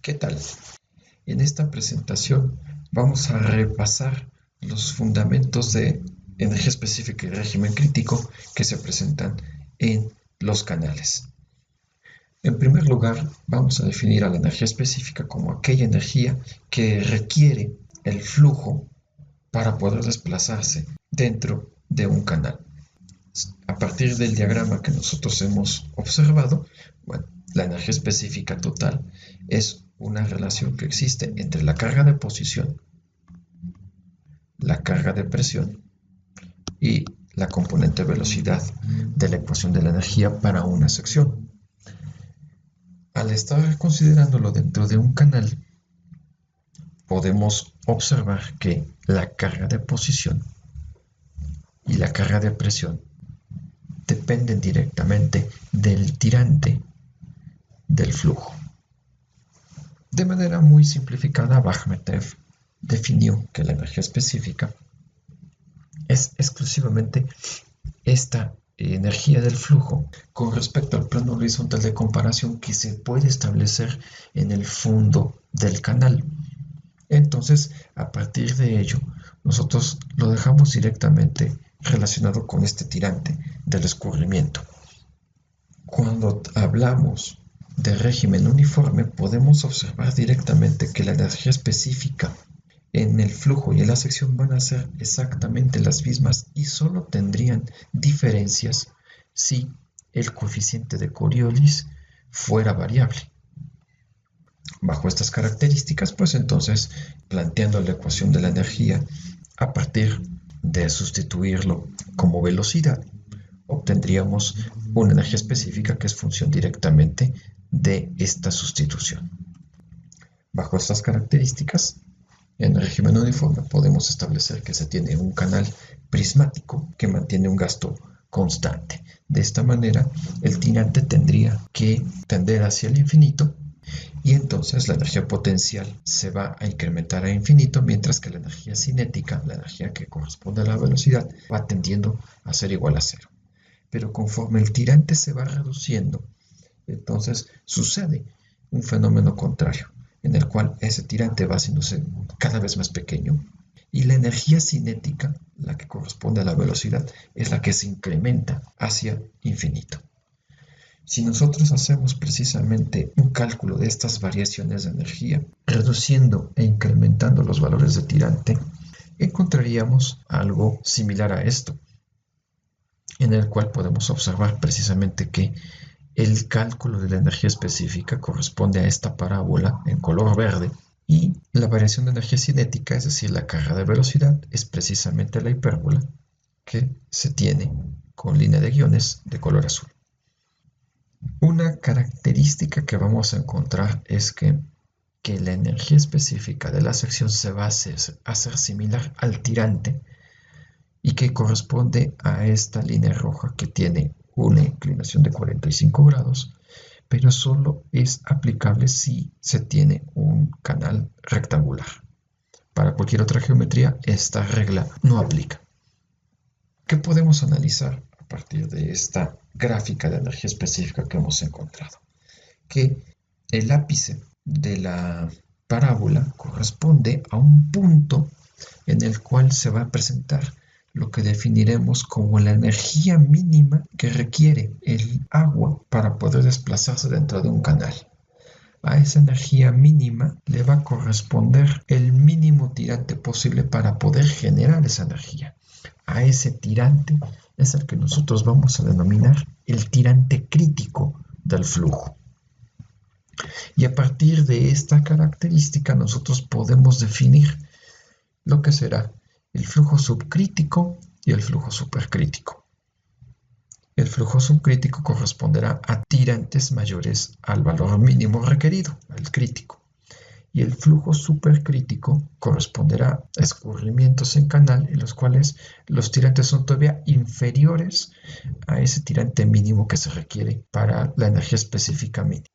¿Qué tal? En esta presentación vamos a repasar los fundamentos de energía específica y régimen crítico que se presentan en los canales. En primer lugar, vamos a definir a la energía específica como aquella energía que requiere el flujo para poder desplazarse dentro de un canal. A partir del diagrama que nosotros hemos observado, la energía específica total es una relación que existe entre la carga de posición, la carga de presión y la componente velocidad de la ecuación de la energía para una sección. Al estar considerándolo dentro de un canal, podemos observar que la carga de posición y la carga de presión dependen directamente del tirante del flujo. De manera muy simplificada, Bajmetev definió que la energía específica es exclusivamente esta energía del flujo con respecto al plano horizontal de comparación que se puede establecer en el fondo del canal. Entonces, a partir de ello, nosotros lo dejamos directamente relacionado con este tirante del escurrimiento. Cuando hablamos de régimen uniforme, podemos observar directamente que la energía específica en el flujo y en la sección van a ser exactamente las mismas y solo tendrían diferencias si el coeficiente de Coriolis fuera variable. Bajo estas características, pues entonces, planteando la ecuación de la energía a partir de sustituirlo como velocidad, obtendríamos una energía específica que es función directamente de esta sustitución. Bajo estas características, en el régimen uniforme podemos establecer que se tiene un canal prismático que mantiene un gasto constante. De esta manera, el tirante tendría que tender hacia el infinito y entonces la energía potencial se va a incrementar a infinito, mientras que la energía cinética, la energía que corresponde a la velocidad, va tendiendo a ser igual a cero. Pero conforme el tirante se va reduciendo, entonces sucede un fenómeno contrario, en el cual ese tirante va haciéndose cada vez más pequeño y la energía cinética, la que corresponde a la velocidad, es la que se incrementa hacia infinito. Si nosotros hacemos precisamente un cálculo de estas variaciones de energía, reduciendo e incrementando los valores de tirante, encontraríamos algo similar a esto, en el cual podemos observar precisamente que el cálculo de la energía específica corresponde a esta parábola en color verde y la variación de energía cinética, es decir, la carga de velocidad, es precisamente la hipérbola que se tiene con línea de guiones de color azul. Una característica que vamos a encontrar es que la energía específica de la sección se va a hacer similar al tirante y que corresponde a esta línea roja que tiene una inclinación de 45 grados, pero solo es aplicable si se tiene un canal rectangular. Para cualquier otra geometría, esta regla no aplica. ¿Qué podemos analizar a partir de esta gráfica de energía específica que hemos encontrado? Que el ápice de la parábola corresponde a un punto en el cual se va a presentar lo que definiremos como la energía mínima que requiere el agua para poder desplazarse dentro de un canal. A esa energía mínima le va a corresponder el mínimo tirante posible para poder generar esa energía. A ese tirante es el que nosotros vamos a denominar el tirante crítico del flujo. Y a partir de esta característica nosotros podemos definir lo que será el flujo subcrítico y el flujo supercrítico. El flujo subcrítico corresponderá a tirantes mayores al valor mínimo requerido, el crítico. Y el flujo supercrítico corresponderá a escurrimientos en canal en los cuales los tirantes son todavía inferiores a ese tirante mínimo que se requiere para la energía específica mínima.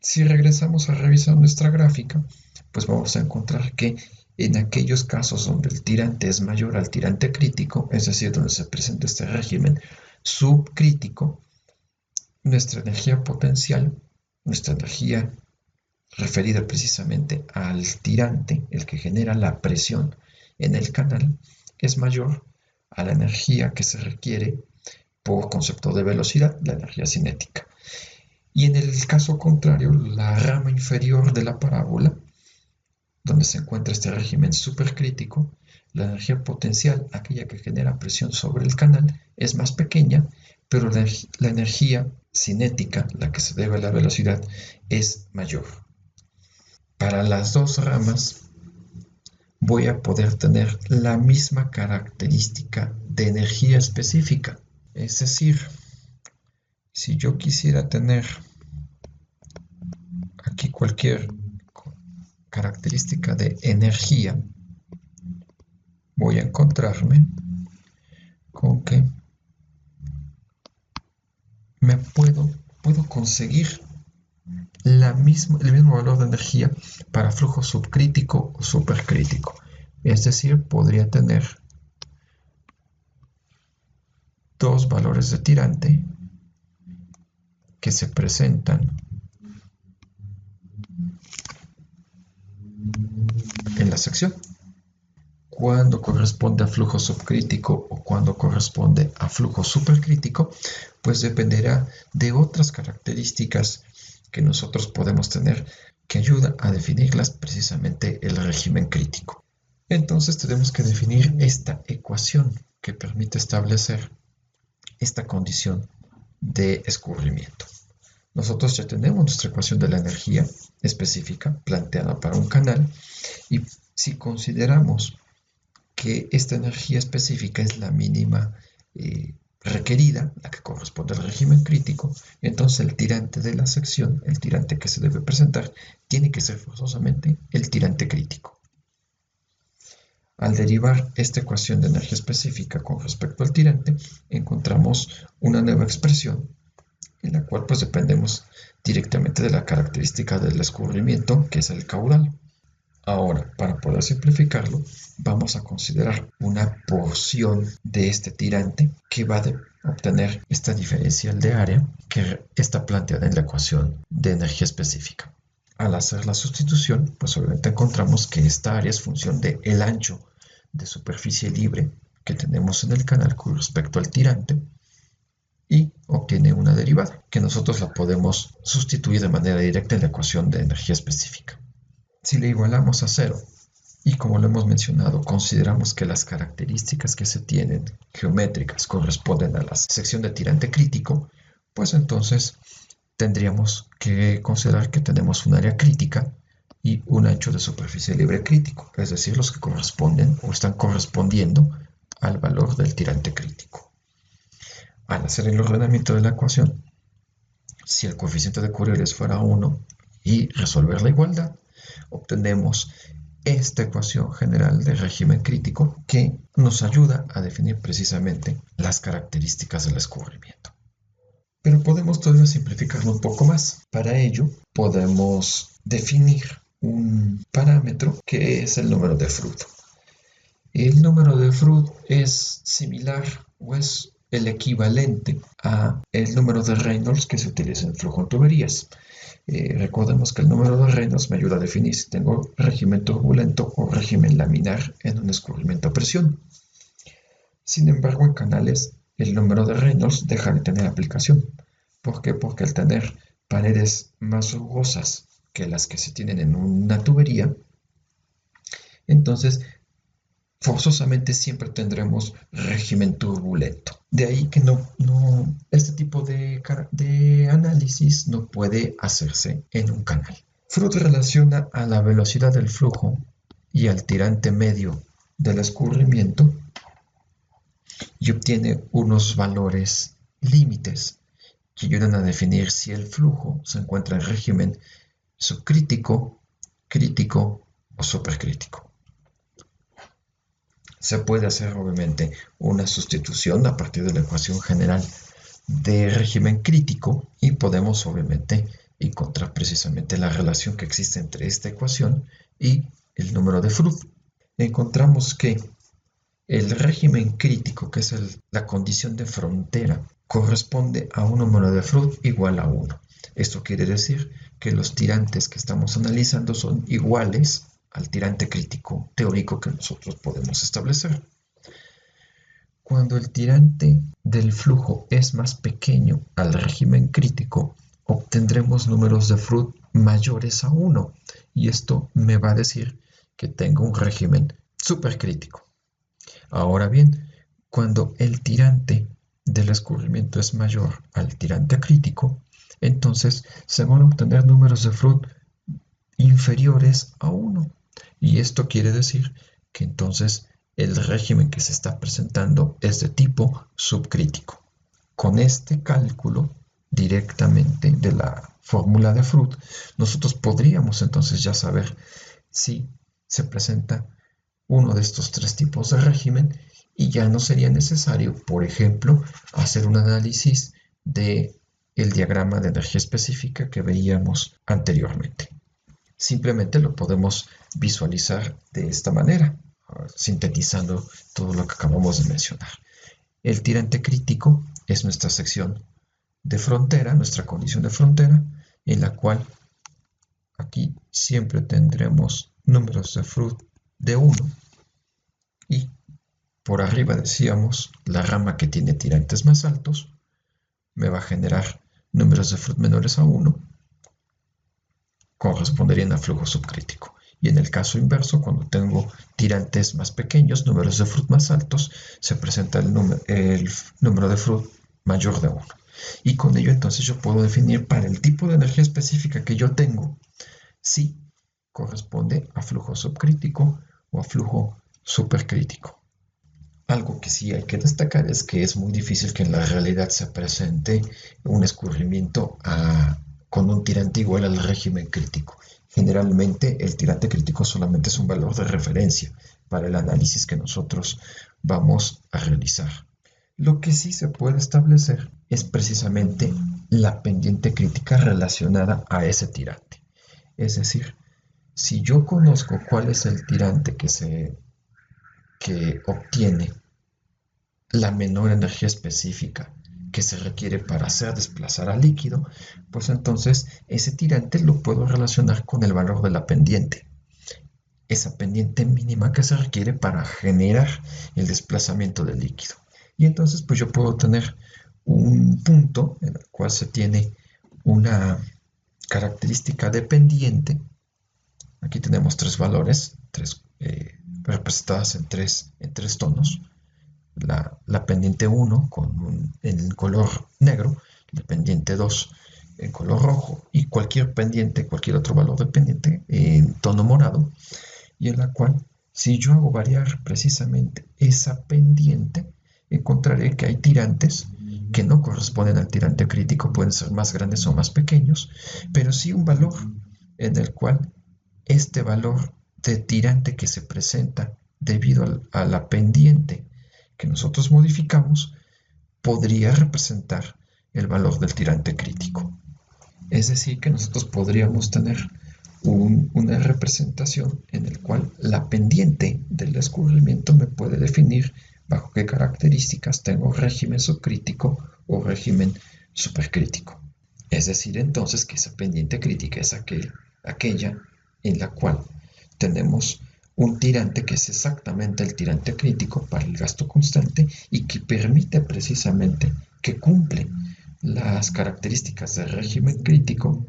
Si regresamos a revisar nuestra gráfica, pues vamos a encontrar que en aquellos casos donde el tirante es mayor al tirante crítico, es decir, donde se presenta este régimen subcrítico, nuestra energía potencial, nuestra energía referida precisamente al tirante, el que genera la presión en el canal, es mayor a la energía que se requiere por concepto de velocidad, la energía cinética. Y en el caso contrario, la rama inferior de la parábola, donde se encuentra este régimen supercrítico, la energía potencial, aquella que genera presión sobre el canal, es más pequeña, pero la energía cinética, la que se debe a la velocidad, es mayor. Para las dos ramas voy a poder tener la misma característica de energía específica. Es decir, si yo quisiera tener aquí cualquier característica de energía, voy a encontrarme con que puedo conseguir el mismo valor de energía para flujo subcrítico o supercrítico. Es decir, podría tener dos valores de tirante que se presentan en la sección. Cuando corresponde a flujo subcrítico o cuando corresponde a flujo supercrítico, pues dependerá de otras características que nosotros podemos tener que ayuda a definirlas precisamente el régimen crítico. Entonces tenemos que definir esta ecuación que permite establecer esta condición de escurrimiento. Nosotros ya tenemos nuestra ecuación de la energía específica planteada para un canal y si consideramos que esta energía específica es la mínima requerida, la que corresponde al régimen crítico, entonces el tirante de la sección, el tirante que se debe presentar, tiene que ser forzosamente el tirante crítico. Al derivar esta ecuación de energía específica con respecto al tirante, encontramos una nueva expresión en la cual pues dependemos directamente de la característica del escurrimiento, que es el caudal. Ahora, para poder simplificarlo, vamos a considerar una porción de este tirante que va a obtener esta diferencial de área que está planteada en la ecuación de energía específica. Al hacer la sustitución, pues obviamente encontramos que esta área es función del ancho de superficie libre que tenemos en el canal con respecto al tirante y obtiene una derivada que nosotros la podemos sustituir de manera directa en la ecuación de energía específica. Si le igualamos a 0 y como lo hemos mencionado, consideramos que las características que se tienen geométricas corresponden a la sección de tirante crítico, pues entonces tendríamos que considerar que tenemos un área crítica y un ancho de superficie libre crítico, es decir, los que corresponden o están correspondiendo al valor del tirante crítico. Al hacer el ordenamiento de la ecuación, si el coeficiente de Coriolis fuera 1 y resolver la igualdad, obtenemos esta ecuación general de régimen crítico que nos ayuda a definir precisamente las características del escurrimiento. Pero podemos todavía simplificarlo un poco más. Para ello podemos definir un parámetro que es el número de Froude. El número de Froude es similar o es el equivalente a el número de Reynolds que se utiliza en flujo en tuberías. Recordemos que el número de Reynolds me ayuda a definir si tengo régimen turbulento o régimen laminar en un escurrimiento a presión. Sin embargo, en canales el número de Reynolds deja de tener aplicación. ¿Por qué? Porque al tener paredes más rugosas que las que se tienen en una tubería, entonces forzosamente siempre tendremos régimen turbulento. De ahí que este tipo de análisis no puede hacerse en un canal. Froude relaciona a la velocidad del flujo y al tirante medio del escurrimiento y obtiene unos valores límites que ayudan a definir si el flujo se encuentra en régimen subcrítico, crítico o supercrítico. Se puede hacer obviamente una sustitución a partir de la ecuación general de régimen crítico y podemos obviamente encontrar precisamente la relación que existe entre esta ecuación y el número de Froude. Encontramos que el régimen crítico, que es la condición de frontera, corresponde a un número de Froude igual a 1. Esto quiere decir que los tirantes que estamos analizando son iguales al tirante crítico teórico que nosotros podemos establecer. Cuando el tirante del flujo es más pequeño al régimen crítico, obtendremos números de Freud mayores a 1, y esto me va a decir que tengo un régimen supercrítico. Ahora bien, cuando el tirante del escurrimiento es mayor al tirante crítico, entonces se van a obtener números de Freud inferiores a 1. Y esto quiere decir que entonces el régimen que se está presentando es de tipo subcrítico. Con este cálculo directamente de la fórmula de Freud, nosotros podríamos entonces ya saber si se presenta uno de estos tres tipos de régimen, y ya no sería necesario, por ejemplo, hacer un análisis del diagrama de energía específica que veíamos anteriormente. Simplemente lo podemos visualizar de esta manera, sintetizando todo lo que acabamos de mencionar. El tirante crítico es nuestra sección de frontera, nuestra condición de frontera, en la cual aquí siempre tendremos números de Freud de 1, y por arriba decíamos la rama que tiene tirantes más altos me va a generar números de Freud menores a 1, corresponderían a flujo subcrítico. Y en el caso inverso, cuando tengo tirantes más pequeños, números de Freud más altos, se presenta el número de Freud mayor de 1. Y con ello entonces yo puedo definir para el tipo de energía específica que yo tengo si corresponde a flujo subcrítico o a flujo supercrítico. Algo que sí hay que destacar es que es muy difícil que en la realidad se presente un escurrimiento con un tirante igual al régimen crítico. Generalmente el tirante crítico solamente es un valor de referencia para el análisis que nosotros vamos a realizar. Lo que sí se puede establecer es precisamente la pendiente crítica relacionada a ese tirante. Es decir, si yo conozco cuál es el tirante que obtiene la menor energía específica que se requiere para hacer desplazar al líquido, pues entonces ese tirante lo puedo relacionar con el valor de la pendiente, esa pendiente mínima que se requiere para generar el desplazamiento del líquido. Y entonces pues yo puedo tener un punto en el cual se tiene una característica de pendiente. Aquí tenemos tres valores, representadas en tres tonos. La pendiente 1 en color negro, la pendiente 2 en color rojo, y cualquier otro valor de pendiente en tono morado, y en la cual si yo hago variar precisamente esa pendiente, encontraré que hay tirantes que no corresponden al tirante crítico, pueden ser más grandes o más pequeños, pero sí un valor en el cual este valor de tirante que se presenta debido a la pendiente que nosotros modificamos podría representar el valor del tirante crítico. Es decir, que nosotros podríamos tener una representación en la cual la pendiente del escurrimiento me puede definir bajo qué características tengo régimen subcrítico o régimen supercrítico. Es decir, entonces, que esa pendiente crítica es aquella en la cual tenemos un tirante que es exactamente el tirante crítico para el gasto constante y que permite precisamente que cumple las características del régimen crítico,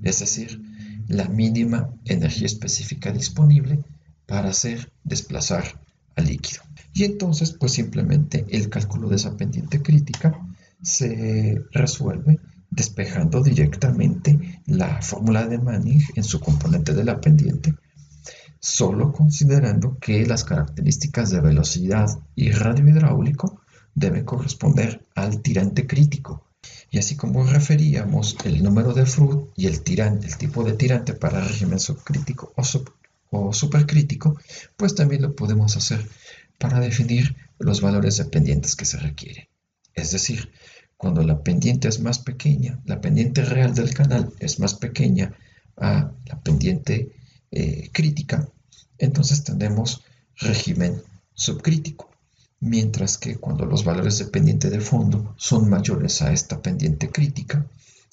es decir, la mínima energía específica disponible para hacer desplazar al líquido. Y entonces, pues simplemente el cálculo de esa pendiente crítica se resuelve despejando directamente la fórmula de Manning en su componente de la pendiente, solo considerando que las características de velocidad y radio hidráulico deben corresponder al tirante crítico. Y así como referíamos el número de Freud y el tipo de tirante para régimen subcrítico o supercrítico, pues también lo podemos hacer para definir los valores de pendientes que se requieren. Es decir, cuando la pendiente es más pequeña, la pendiente real del canal es más pequeña a la pendiente crítica, entonces tendremos régimen subcrítico. Mientras que cuando los valores de pendiente de fondo son mayores a esta pendiente crítica,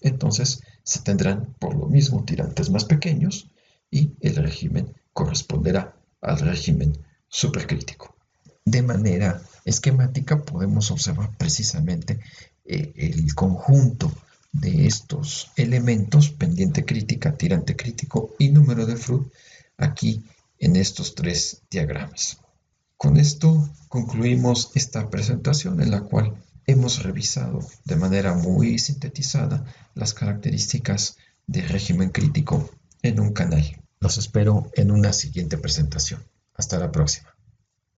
entonces se tendrán por lo mismo tirantes más pequeños y el régimen corresponderá al régimen supercrítico. De manera esquemática podemos observar precisamente el conjunto de estos elementos, pendiente crítica, tirante crítico y número de Freud, aquí en estos tres diagramas. Con esto concluimos esta presentación en la cual hemos revisado de manera muy sintetizada las características del régimen crítico en un canal. Los espero en una siguiente presentación. Hasta la próxima.